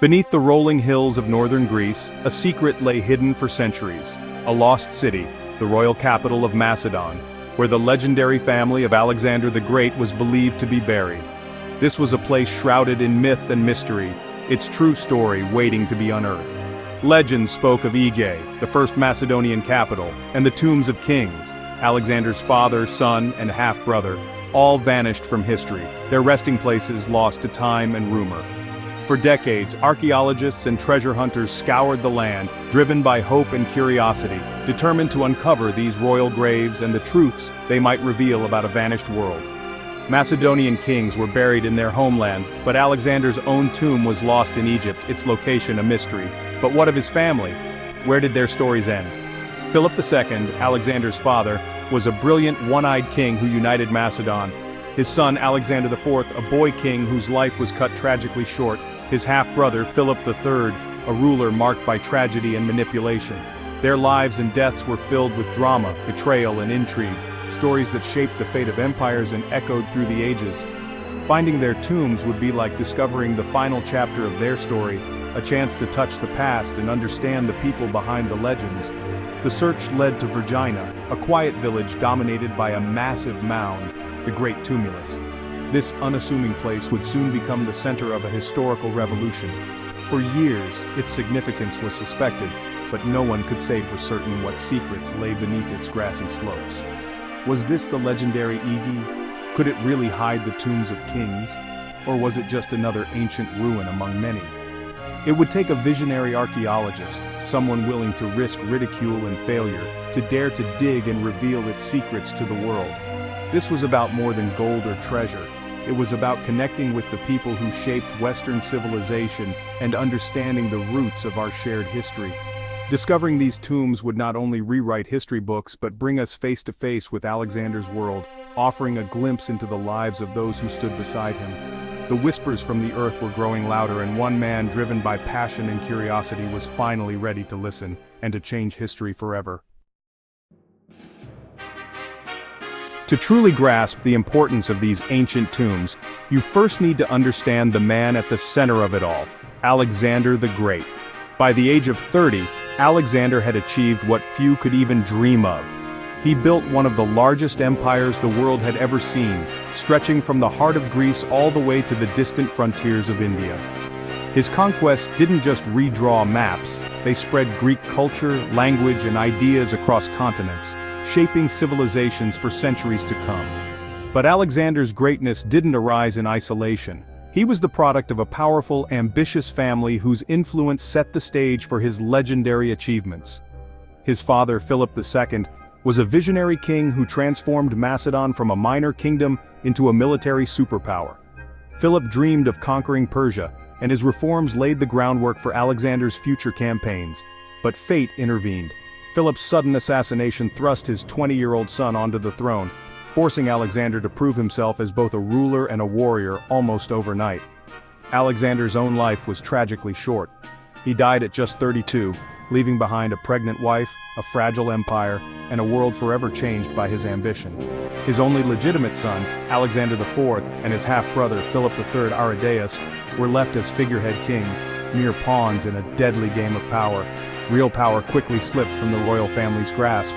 Beneath the rolling hills of northern Greece, a secret lay hidden for centuries. A lost city, the royal capital of Macedon, where the legendary family of Alexander the Great was believed to be buried. This was a place shrouded in myth and mystery, its true story waiting to be unearthed. Legends spoke of Aegae, the first Macedonian capital, and the tombs of kings. Alexander's father, son, and half-brother, all vanished from history, their resting places lost to time and rumor. For decades, archaeologists and treasure hunters scoured the land, driven by hope and curiosity, determined to uncover these royal graves and the truths they might reveal about a vanished world. Macedonian kings were buried in their homeland, but Alexander's own tomb was lost in Egypt, its location a mystery. But what of his family? Where did their stories end? Philip II, Alexander's father, was a brilliant one-eyed king who united Macedon. His son Alexander IV, a boy king whose life was cut tragically short. His half-brother Philip III, a ruler marked by tragedy and manipulation. Their lives and deaths were filled with drama, betrayal, and intrigue, stories that shaped the fate of empires and echoed through the ages. Finding their tombs would be like discovering the final chapter of their story, a chance to touch the past and understand the people behind the legends. The search led to Vergina, a quiet village dominated by a massive mound, the Great Tumulus. This unassuming place would soon become the center of a historical revolution. For years, its significance was suspected, but no one could say for certain what secrets lay beneath its grassy slopes. Was this the legendary Aegae? Could it really hide the tombs of kings? Or was it just another ancient ruin among many? It would take a visionary archaeologist, someone willing to risk ridicule and failure, to dare to dig and reveal its secrets to the world. This was about more than gold or treasure. It was about connecting with the people who shaped Western civilization and understanding the roots of our shared history. Discovering these tombs would not only rewrite history books but bring us face to face with Alexander's world, offering a glimpse into the lives of those who stood beside him. The whispers from the earth were growing louder, and one man driven by passion and curiosity was finally ready to listen and to change history forever. To truly grasp the importance of these ancient tombs, you first need to understand the man at the center of it all, Alexander the Great. By the age of 30, Alexander had achieved what few could even dream of. He built one of the largest empires the world had ever seen, stretching from the heart of Greece all the way to the distant frontiers of India. His conquests didn't just redraw maps, they spread Greek culture, language, and ideas across continents, shaping civilizations for centuries to come. But Alexander's greatness didn't arise in isolation. He was the product of a powerful, ambitious family whose influence set the stage for his legendary achievements. His father, Philip II, was a visionary king who transformed Macedon from a minor kingdom into a military superpower. Philip dreamed of conquering Persia, and his reforms laid the groundwork for Alexander's future campaigns. But fate intervened. Philip's sudden assassination thrust his 20-year-old son onto the throne, forcing Alexander to prove himself as both a ruler and a warrior almost overnight. Alexander's own life was tragically short. He died at just 32, leaving behind a pregnant wife, a fragile empire, and a world forever changed by his ambition. His only legitimate son, Alexander IV, and his half-brother, Philip III Aridaeus, were left as figurehead kings, mere pawns in a deadly game of power. Real power quickly slipped from the royal family's grasp.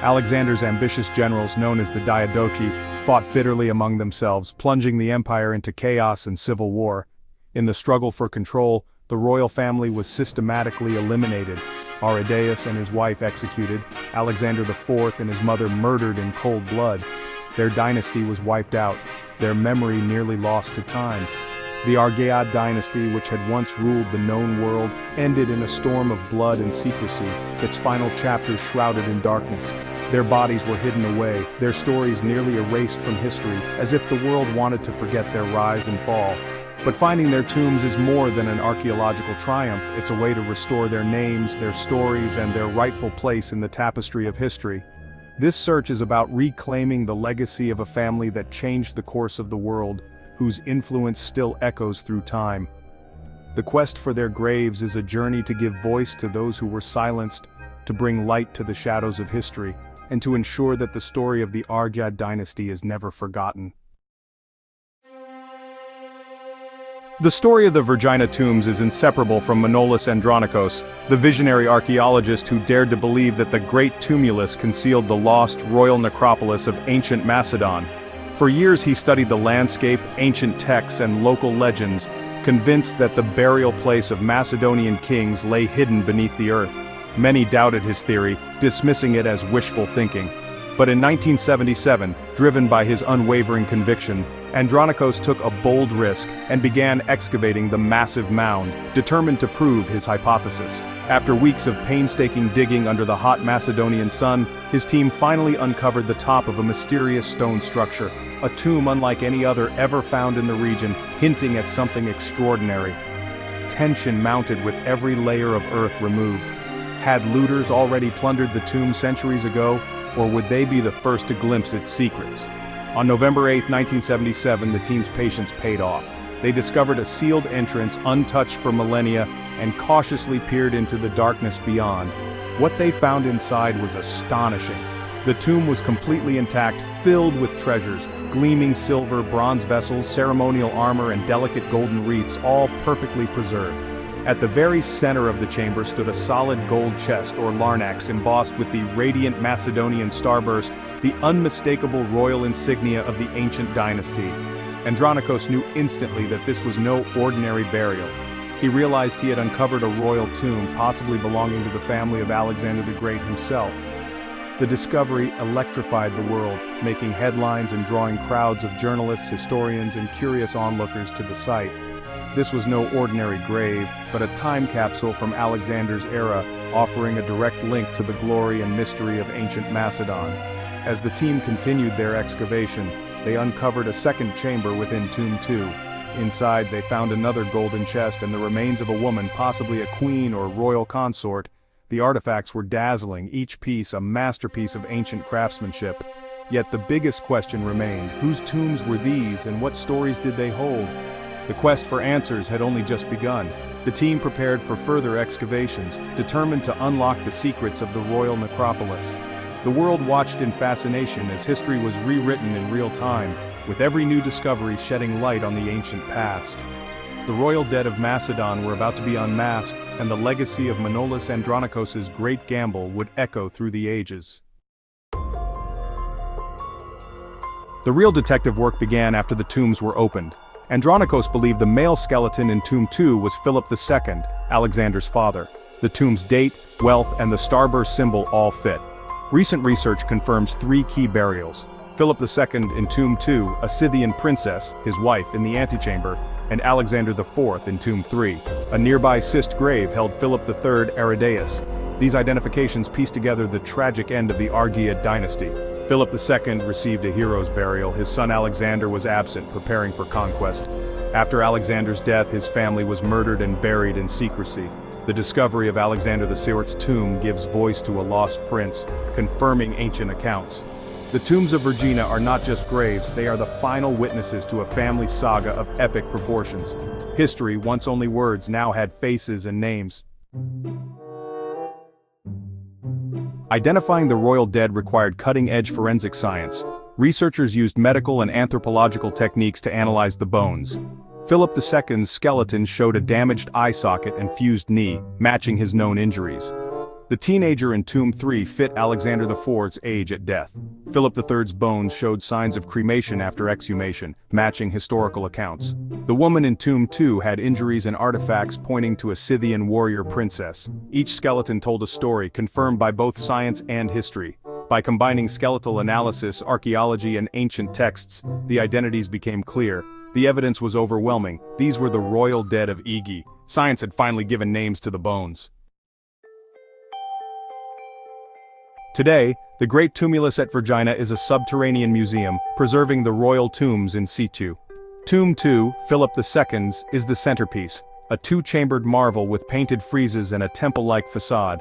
Alexander's ambitious generals, known as the Diadochi, fought bitterly among themselves, plunging the empire into chaos and civil war. In the struggle for control, the royal family was systematically eliminated. Aridaeus and his wife executed, Alexander IV and his mother murdered in cold blood. Their dynasty was wiped out, their memory nearly lost to time. The Argead dynasty, which had once ruled the known world, ended in a storm of blood and secrecy, its final chapters shrouded in darkness. Their bodies were hidden away, their stories nearly erased from history, as if the world wanted to forget their rise and fall. But finding their tombs is more than an archaeological triumph, it's a way to restore their names, their stories, and their rightful place in the tapestry of history. This search is about reclaiming the legacy of a family that changed the course of the world, whose influence still echoes through time. The quest for their graves is a journey to give voice to those who were silenced, to bring light to the shadows of history, and to ensure that the story of the Argead dynasty is never forgotten. The story of the Vergina tombs is inseparable from Manolis Andronikos, the visionary archaeologist who dared to believe that the great tumulus concealed the lost royal necropolis of ancient Macedon. For years he studied the landscape, ancient texts, and local legends, convinced that the burial place of Macedonian kings lay hidden beneath the earth. Many doubted his theory, dismissing it as wishful thinking. But in 1977, driven by his unwavering conviction, Andronikos took a bold risk and began excavating the massive mound, determined to prove his hypothesis. After weeks of painstaking digging under the hot Macedonian sun, his team finally uncovered the top of a mysterious stone structure, a tomb unlike any other ever found in the region, hinting at something extraordinary. Tension mounted with every layer of earth removed. Had looters already plundered the tomb centuries ago, or would they be the first to glimpse its secrets? On November 8, 1977, the team's patience paid off. They discovered a sealed entrance untouched for millennia and cautiously peered into the darkness beyond. What they found inside was astonishing. The tomb was completely intact, filled with treasures, gleaming silver, bronze vessels, ceremonial armor, and delicate golden wreaths, all perfectly preserved. At the very center of the chamber stood a solid gold chest or larnax embossed with the radiant Macedonian starburst, the unmistakable royal insignia of the ancient dynasty. Andronikos knew instantly that this was no ordinary burial. He realized he had uncovered a royal tomb, possibly belonging to the family of Alexander the Great himself. The discovery electrified the world, making headlines and drawing crowds of journalists, historians, and curious onlookers to the site. This was no ordinary grave, but a time capsule from Alexander's era, offering a direct link to the glory and mystery of ancient Macedon. As the team continued their excavation, they uncovered a second chamber within Tomb 2. Inside, they found another golden chest and the remains of a woman, possibly a queen or royal consort. The artifacts were dazzling, each piece a masterpiece of ancient craftsmanship. Yet the biggest question remained: whose tombs were these and what stories did they hold? The quest for answers had only just begun. The team prepared for further excavations, determined to unlock the secrets of the royal necropolis. The world watched in fascination as history was rewritten in real time, with every new discovery shedding light on the ancient past. The royal dead of Macedon were about to be unmasked, and the legacy of Manolis Andronikos' great gamble would echo through the ages. The real detective work began after the tombs were opened. Andronikos believed the male skeleton in Tomb 2 was Philip II, Alexander's father. The tomb's date, wealth, and the starburst symbol all fit. Recent research confirms 3 key burials: Philip II in Tomb 2, a Scythian princess, his wife, in the antechamber, and Alexander IV in Tomb 3. A nearby cist grave held Philip III Aridaeus. These identifications piece together the tragic end of the Argead dynasty. Philip II received a hero's burial. His son Alexander was absent, preparing for conquest. After Alexander's death, his family was murdered and buried in secrecy. The discovery of Alexander IV's tomb gives voice to a lost prince, confirming ancient accounts. The tombs of Vergina are not just graves, they are the final witnesses to a family saga of epic proportions. History, once only words, now had faces and names. Identifying the royal dead required cutting-edge forensic science. Researchers used medical and anthropological techniques to analyze the bones. Philip II's skeleton showed a damaged eye socket and fused knee, matching his known injuries. The teenager in Tomb 3 fit Alexander IV's age at death. Philip III's bones showed signs of cremation after exhumation, matching historical accounts. The woman in Tomb 2 had injuries and artifacts pointing to a Scythian warrior princess. Each skeleton told a story, confirmed by both science and history. By combining skeletal analysis, archaeology, and ancient texts, the identities became clear. The evidence was overwhelming. These were the royal dead of Igi. Science had finally given names to the bones. Today, the Great Tumulus at Vergina is a subterranean museum, preserving the royal tombs in situ. Tomb 2, Philip II's, is the centerpiece, a 2-chambered marvel with painted friezes and a temple-like facade.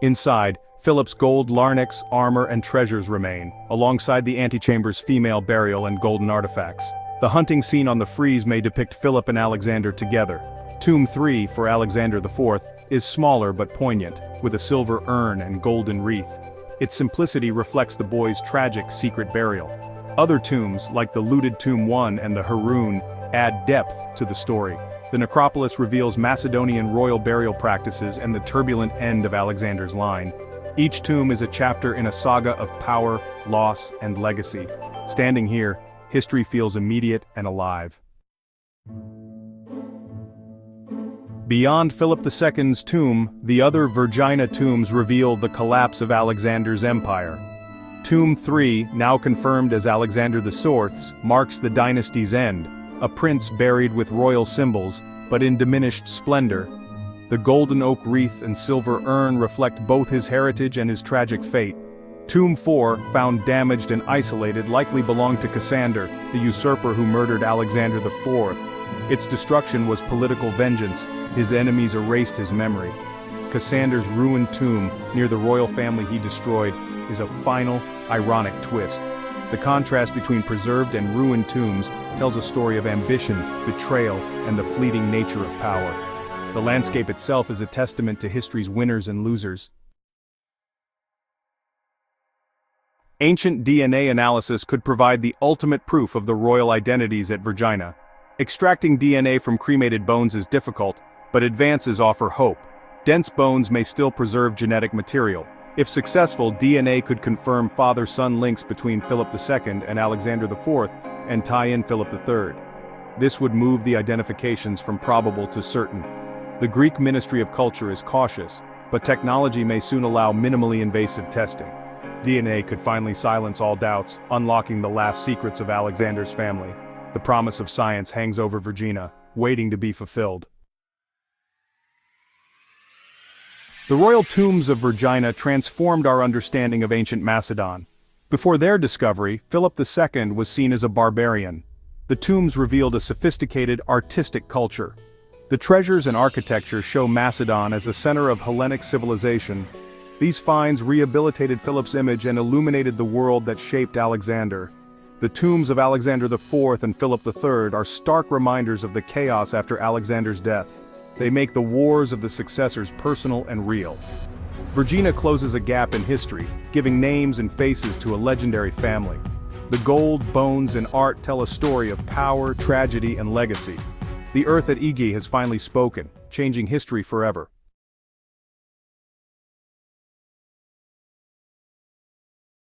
Inside, Philip's gold larnax, armor, and treasures remain, alongside the antechamber's female burial and golden artifacts. The hunting scene on the frieze may depict Philip and Alexander together. Tomb 3, for Alexander IV, is smaller but poignant, with a silver urn and golden wreath. Its simplicity reflects the boy's tragic secret burial. Other tombs, like the looted Tomb 1 and the heroon, add depth to the story. The necropolis reveals Macedonian royal burial practices and the turbulent end of Alexander's line. Each tomb is a chapter in a saga of power, loss, and legacy. Standing here, history feels immediate and alive. Beyond Philip II's tomb, the other Vergina tombs reveal the collapse of Alexander's empire. Tomb 3, now confirmed as Alexander the Fourth's, marks the dynasty's end, a prince buried with royal symbols, but in diminished splendor. The golden oak wreath and silver urn reflect both his heritage and his tragic fate. Tomb 4, found damaged and isolated, likely belonged to Cassander, the usurper who murdered Alexander IV. Its destruction was political vengeance. His enemies erased his memory. Cassander's ruined tomb, near the royal family he destroyed, is a final, ironic twist. The contrast between preserved and ruined tombs tells a story of ambition, betrayal, and the fleeting nature of power. The landscape itself is a testament to history's winners and losers. Ancient DNA analysis could provide the ultimate proof of the royal identities at Vergina. Extracting DNA from cremated bones is difficult, but advances offer hope. Dense bones may still preserve genetic material. If successful, DNA could confirm father-son links between Philip II and Alexander IV, and tie in Philip III. This would move the identifications from probable to certain. The Greek Ministry of Culture is cautious, but technology may soon allow minimally invasive testing. DNA could finally silence all doubts, unlocking the last secrets of Alexander's family. The promise of science hangs over Vergina, waiting to be fulfilled. The royal tombs of Vergina transformed our understanding of ancient Macedon. Before their discovery, Philip II was seen as a barbarian. The tombs revealed a sophisticated, artistic culture. The treasures and architecture show Macedon as a center of Hellenic civilization. These finds rehabilitated Philip's image and illuminated the world that shaped Alexander. The tombs of Alexander IV and Philip III are stark reminders of the chaos after Alexander's death. They make the wars of the successors personal and real. Vergina closes a gap in history, giving names and faces to a legendary family. The gold, bones, and art tell a story of power, tragedy, and legacy. The earth at Igi has finally spoken, changing history forever.